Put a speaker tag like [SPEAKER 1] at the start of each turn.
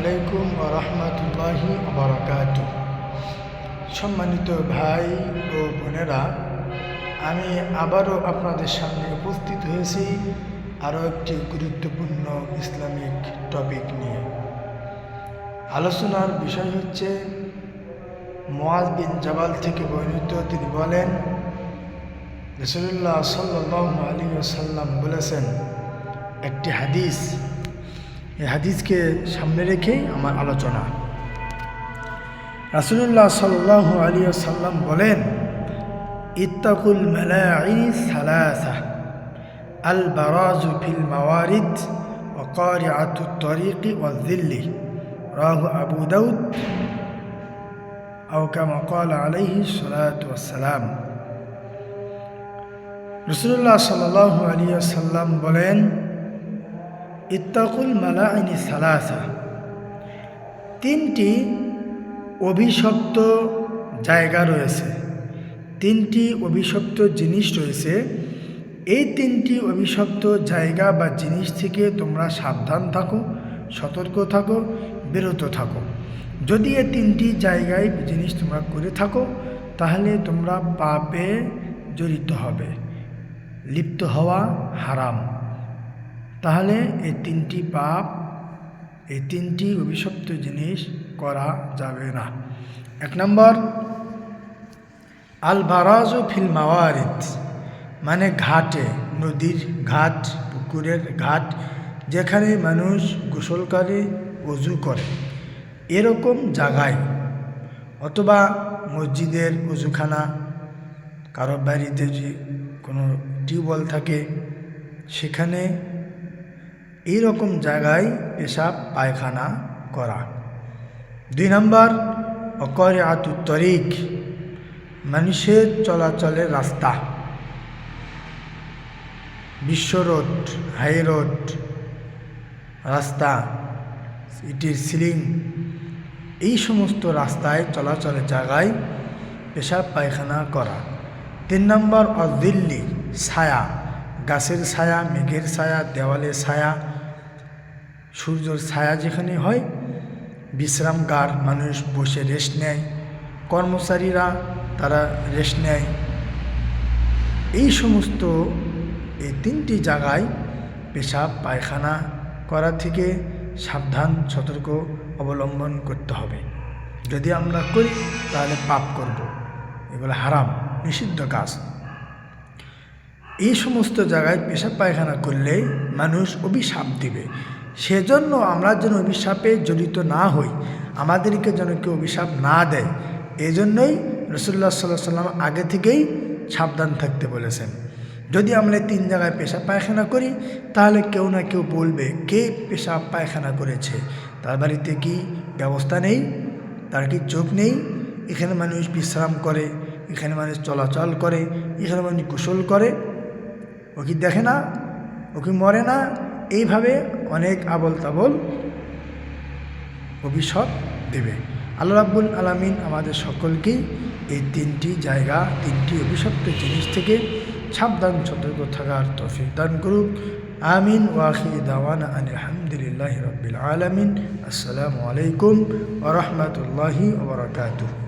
[SPEAKER 1] আলাইকুম ওয়া রাহমাতুল্লাহি ওয়া বারাকাতুহু। সম্মানিত ভাই ও বোনেরা, আমি আবারও আপনাদের সামনে উপস্থিত হয়েছি আরও একটি গুরুত্বপূর্ণ ইসলামিক টপিক নিয়ে। আলোচনার বিষয় হচ্ছে মুআয বিন জাবাল থেকে বর্ণিত, তিনি বলেন, রাসূলুল্লাহ সাল্লাল্লাহু আলাইহি ওয়াসাল্লাম বলেছেন একটি হাদিস। এই হাদিসকে সামনে রেখেই আমার আলোচনা। রাসূলুল্লাহ সাল্লাল্লাহু আলাইহি ওয়াসাল্লাম বলেন, ইত্তাকুল মালাঈন সালাসা, আল বারাজু ফিল মাওয়ারিদ ওয়া কারিআতুত তরিকি ওয়াল যিল্লি, রাওয়াহু আবু দাউদ আও কামা ক্বালা আলাইহি সালাতু ওয়াসসালাম। রাসূলুল্লাহ সাল্লাল্লাহু আলাইহি ওয়াসাল্লাম বলেন, ইত্তাকুল মালাঈনি সালাসা, তিনটি অভিশপ্ত জায়গা রয়েছে, তিনটি অভিশপ্ত জিনিস রয়েছে। এই তিনটি অভিশপ্ত জায়গা বা জিনিস থেকে তোমরা সাবধান থাকো, সতর্ক থাকো, বিরত থাকো। যদি এই তিনটি জায়গায় জিনিস তোমরা করে থাকো, তাহলে তোমরা পাপে জড়িত হবে, লিপ্ত হওয়া হারাম। তাহলে এই তিনটি পাপ, এই তিনটি অভিশপ্ত জিনিস করা যাবে না। 1 নম্বর, আল বারাজু ফিল মাওয়ারিদ, মানে ঘাটে, নদীর ঘাট, পুকুরের ঘাট, যেখানে মানুষ গোসল করে, ওযু করে, এরকম জায়গায়, অথবা মসজিদের ওযুখানা, কারো বাড়িতে যে কোনো টিউবওয়েল থাকে সেখানে, এইরকম জায়গায় পেশাব পায়খানা করা। 2 নম্বর, কারিআতুত তরিক, মানুষের চলাচলের রাস্তা, বিশ্ব রোড, হাই রোড, রাস্তা, ইটের সিলিং, এই সমস্ত রাস্তায় চলাচলের জায়গায় পেশাব পায়খানা করা। 3 নম্বর, অযিল্লি, ছায়া, গাছের ছায়া, মেঘের ছায়া, দেওয়ালের ছায়া, সূর্যের ছায়া যেখানে হয়, বিশ্রামগার, মানুষ বসে রেস্ট নেয়, কর্মচারীরা তারা রেস্ট নেয়, এই সমস্ত এই 3টি জায়গায় পেশাব পায়খানা করা থেকে সাবধান, সতর্ক অবলম্বন করতে হবে। যদি আমরা করি তাহলে পাপ করব, এগুলো হারাম, নিষিদ্ধ কাজ। এই সমস্ত জায়গায় পেশাব পায়খানা করলে মানুষ অভিশাপ দিবে। সেজন্য আমরা যেন অভিশাপে জড়িত না হই, আমাদেরকে যেন কেউ অভিশাপ না দেয়, এই জন্যই রাসূলুল্লাহ সাল্লাল্লাহু আলাইহি ওয়াসাল্লাম আগে থেকেই সাবধান থাকতে বলেছেন। যদি আমরা 3 জায়গায় পেশাব পায়খানা করি, তাহলে কেউ না কেউ বলবে, কে পেশাব পায়খানা করেছে, তার বাড়িতে কি ব্যবস্থা নেই, তার কি চোখ নেই, এখানে মানুষ বিশ্রাম করে, এখানে মানুষ চলাচল করে, এখানে মানুষ গোসল করে, ও কি দেখে না, ও কি মরে না, এইভাবে অনেক আবল তাবল অভিশাপ দেবে। আল্লাহ রাব্বুল আলামিন আমাদের সকলকেই এই 3টি জায়গা, 3টি অভিশপ্ত জিনিস থেকে সাবধান, সতর্ক থাকার তৌফিক দান করুক। আমিন। ওয়া আখিরু দাওয়ানা আনিল হামদুলিল্লাহি রাব্বিল আলামিন। আসসালামু আলাইকুম ওয়া রাহমাতুল্লাহি ওয়া বারাকাতুহু।